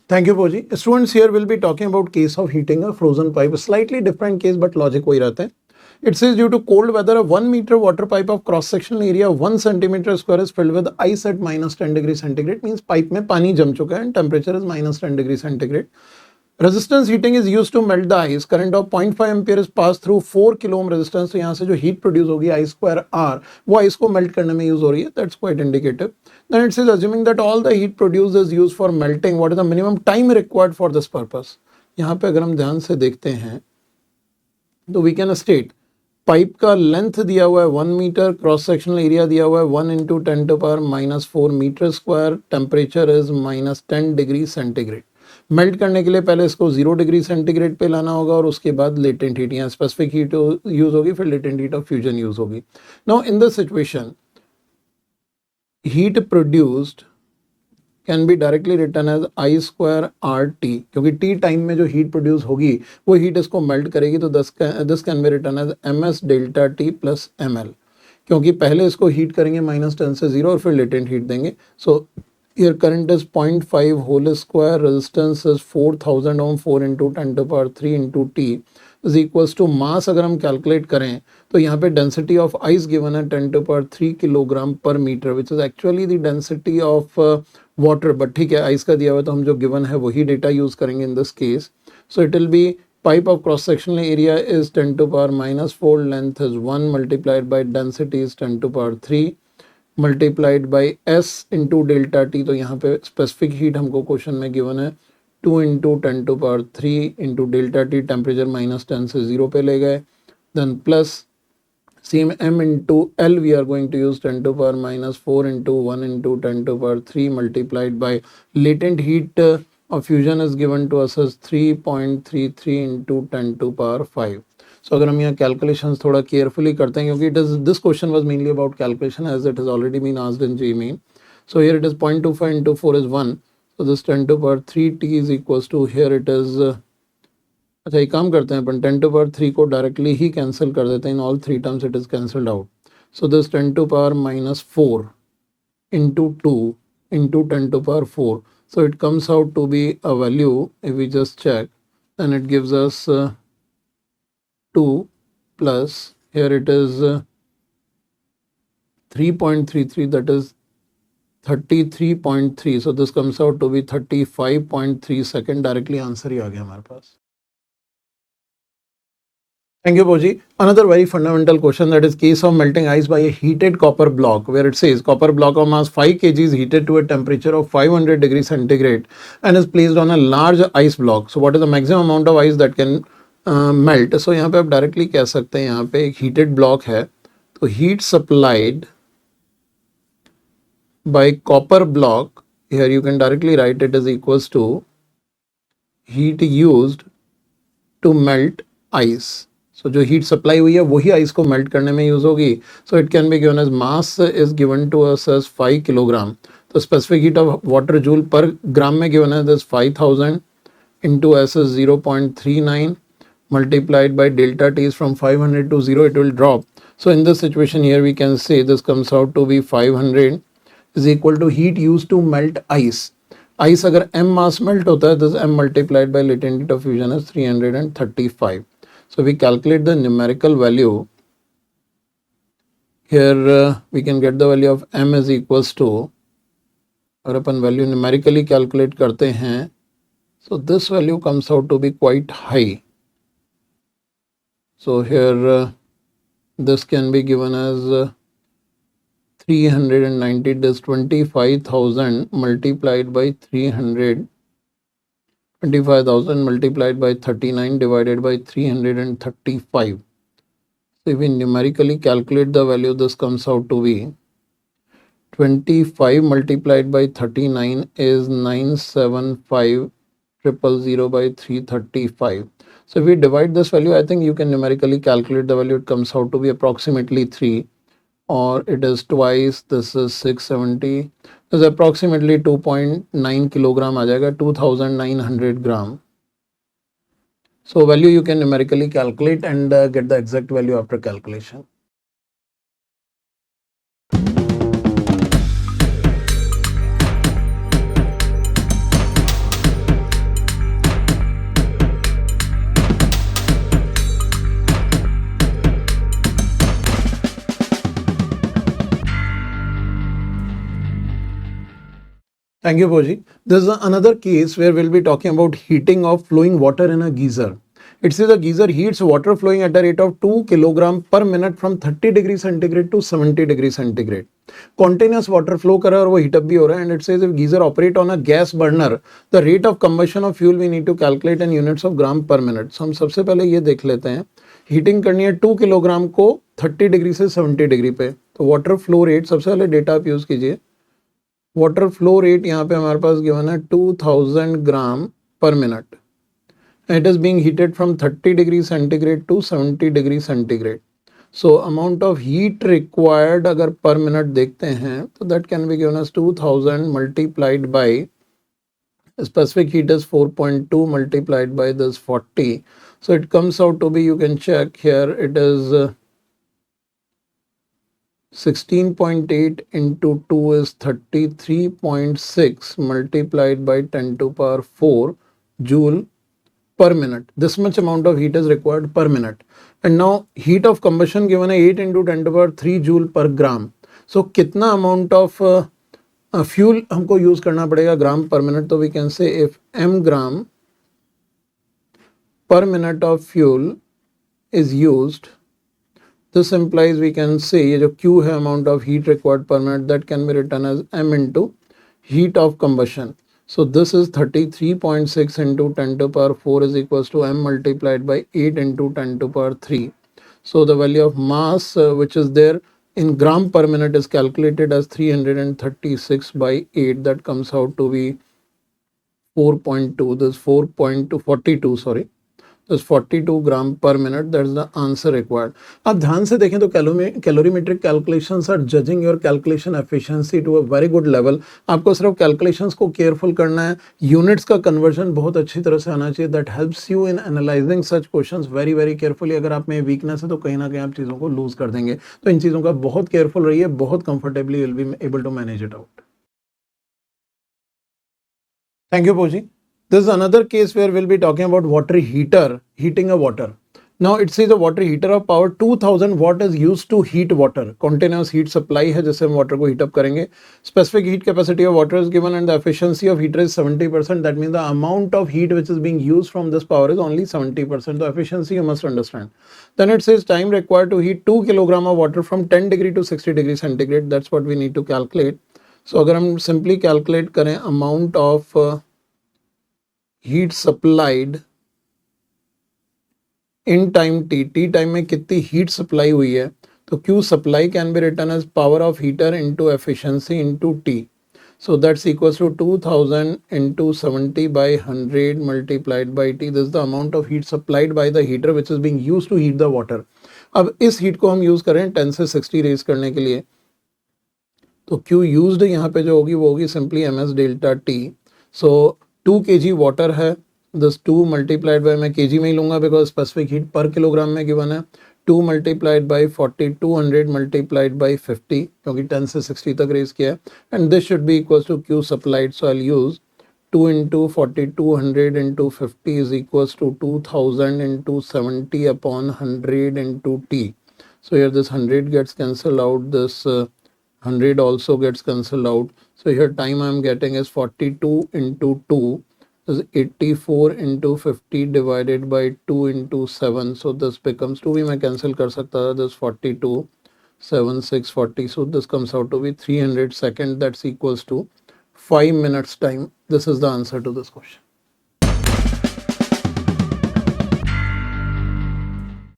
Thank you, Poji. Students, here will be talking about case of heating a frozen pipe. A slightly different case, but logic वही रहता है. It says due to cold weather, a 1 meter water pipe of cross-sectional area 1 centimeter square is filled with ice at minus 10 degree centigrade. Means pipe में पानी जम चुका है and temperature is minus 10 degree centigrade. Resistance heating is used to melt the ice. Current of 0.5 ampere is passed through 4 kilo ohm resistance. तो यहाँ से जो heat produce होगी I square R वो ice को melt करने में use हो रही है. That's quite indicative. Then it says assuming that all the heat produced is used for melting, what is the minimum time required for this purpose? यहाँ पे अगर हम ध्यान से देखते हैं तो we can state पाइप का लेंथ दिया हुआ है 1 मीटर, क्रॉस सेक्शनल एरिया दिया हुआ है 1 into 10 to power minus 4 metre square, temperature is minus 10 degree centigrade. Melt करने के लिए पहले इसको 0 डिग्री सेंटीग्रेड पे लाना होगा और उसके बाद लेटेंट हीट या स्पेसिफिक हीट यूज होगी, फिर latent heat of fusion use होगी. Now in this situation heat produced can be directly return as I square R T, क्योंकि टी टाइम में जो हीट प्रोड्यूस होगी वो हीट इसको मेल्ट करेगी. तो this can be written as M S delta T plus M L, क्योंकि पहले इसको हीट करेंगे माइनस 10 से 0 और फिर लेटेंट हीट देंगे. सो here current is 0.5 whole square, resistance is 4000 ohm, 4 into 10 to power 3 into T is equals to mass. अगर हम कैलकुलेट करें तो यहाँ पे डेंसिटी ऑफ आइस गिवन है 10 to power 3 kilogram per metre, which is actually the density of water. But ठीक है, ice का दिया हुआ तो हम जो गिवन है वही डेटा यूज करेंगे in this case. So it will be pipe of cross sectional area is 10 to power minus 4, length is 1 multiplied by density is 10 to power 3 multiplied by S into delta T. तो यहाँ पे specific heat हमको question में given है 2 into 10 to power 3 into delta T, temperature minus 10 से 0 पे ले गए. Then plus same M into L we are going to use 10 to power minus 4 into 1 into 10 to power 3 multiplied by latent heat of fusion is given to us as 3.33 into 10 to power 5. So अगर हम यहाँ calculations थोड़ा carefully करते हैं, क्योंकि it is this question was mainly about calculation as it is already been asked in JEE Main. So here it is 0.25 into 4 is 1. So this 10 to power 3 T is equals to here it is, अच्छा एक काम करते हैं अपन 10 to power 3 को directly ही cancel कर देते हैं. In all 3 terms it is cancelled out. So this 10 to power minus 4 into 2 into 10 to power 4. So it comes out to be a value, if we just check then it gives us 2 plus here it is 3.33, that is 33.3. so this comes out to be 35.3 second. directly answer ही आ गया हमारे पास. Thank you, Poji. Another very fundamental question, that is case of melting ice by a heated copper block, where it says copper block of mass 5 kg is heated to a temperature of 500 degrees centigrade and is placed on a large ice block. So what is the maximum amount of ice that can melt. So यहाँ पे आप directly कह सकते हैं यहाँ पे एक heated block है, तो heat supplied by copper block, here you can directly write it is equals to heat used to melt ice. So जो हीट सप्लाई हुई है वही आइस को मेल्ट करने में यूज होगी. So it can be given as mass is given to us as 5 kilogram. तो specific heat of water joule per gram में गिवन है this 5000 into S is 0.39 multiplied by delta t is from 500 to 0, it will drop. So in this situation here we can say this comes out to be 500 is equal to heat used to melt ice. Ice अगर m mass melt होता है, this m multiplied by latent heat of fusion is 335. So we calculate the numerical value. Here we can get the value of m is equals to, अगर अपन value numerically calculate करते हैं, so this value comes out to be quite high. So here this can be given as 390, this 25,000 multiplied by 300, 25,000 multiplied by 39 divided by 335. So if we numerically calculate the value, this comes out to be 25 multiplied by 39 is 975,000 by 335. So if we divide this value, I think you can numerically calculate the value. It comes out to be approximately 3, or it is twice, this is 670, this is approximately 2.9 kilogram आ जाएगा, 2900 gram. So value you can numerically calculate and get the exact value after calculation. Thank you, Poji. This is another case where we'll be talking about heating of flowing water in a geyser. It says a geyser heats water flowing at a rate of 2 kilogram per minute from 30 degree centigrade to 70 degree centigrade. Continuous water flow कर रहा है और वो heat up भी हो रहा है, and it says if geyser operate on a gas burner, the rate of combustion of fuel we need to calculate in units of gram per minute. So हम सबसे पहले ये देख लेते हैं. हीटिंग करनी है 2 किलोग्राम को 30 डिग्री से 70 डिग्री पे. तो वाटर फ्लो रेट सबसे पहले डेटा आप यूज कीजिए. वाटर फ्लो रेट यहाँ पे हमारे पास गिवन है 2000 gram per minute. It is being heated from 30 degree centigrade to 70 degree centigrade. So amount of heat required अगर per minute देखते हैं तो that can be given as 2000 multiplied by specific heat is 4.2 multiplied by this 40. So it comes out to be, you can check here, it is 16.8 into 2 is 33.6 multiplied by 10 to power 4 joule per minute. This much amount of heat is required per minute. And now heat of combustion given है 8 into 10 to power 3 joule per gram. So कितना amount of fuel हमको use करना पड़ेगा gram per minute. तो we can say if m gram per minute of fuel is used, this implies we can say ये जो Q है amount of heat required per minute, that can be written as m into heat of combustion. So this is 33.6 into 10 to power 4 is equals to m multiplied by 8 into 10 to power 3. So the value of mass which is there in gram per minute is calculated as 336 by 8. That comes out to be 4.2. This 4.242, sorry. This 42 gram per minute. That's the answer required. आप ध्यान से देखें तो calorimetric calculations are judging your calculation efficiency to a very good level. आपको सिर्फ calculations को careful करना है. यूनिट्स का कन्वर्जन बहुत अच्छी तरह से आना चाहिए. That helps you in analysing such questions very very carefully. अगर आप में वीकनेस है तो कहीं ना कहीं आप चीज़ों को लूज कर देंगे. तो इन चीज़ों का बहुत केयरफुल रहिए. बहुत comfortably will be able to manage it out. Thank you पोजी. This is another case where we'll be talking about water heater, heating a water. Now it says a water heater of power 2000 watt is used to heat water. Continuous heat supply है जिससे हम water को heat up करेंगे. Specific heat capacity of water is given and the efficiency of heater is 70%. That means the amount of heat which is being used from this power is only 70%. The efficiency you must understand. Then it says time required to heat 2 kilogram of water from 10 degree to 60 degree centigrade. That's what we need to calculate. So अगर हम simply calculate करें amount of heat supplied in time t, t time में कितनी heat supply हुई है, तो Q supply can be written as power of heater into efficiency into t. So that's equals to 2000 into 70 by 100 multiplied by t. This is the amount of heat supplied by the heater which is being used to heat the water. अब इस heat को हम use करें 10 से 60 raise करने के लिए, तो Q used यहाँ पे जो होगी वो होगी simply ms delta t. So 2 kg water है. दिस 2 मल्टीप्लाइड बाय, मैं kg में ही लूंगा बिकॉज स्पेसिफिक हीट पर किलोग्राम में गिवन है. 2 मल्टीप्लाइड बाय 40, 200 मल्टीप्लाइड बाय 50 क्योंकि 10 से 60 तक रेज किया है. And this should be equals to Q supplied. So I use 2 into 40, 200 into 50 is equals to 2000 into 70 upon 100 into t. So here this 100 gets cancelled out. This 100 also gets cancelled out. So here time I am getting is 42 into 2 is 84 into 50 divided by 2 into 7. So this becomes 2 भी मैं cancel कर सकता था. This 42, 7, 6, 40. So this comes out to be 300 seconds. That's equals to 5 minutes time. This is the answer to this question.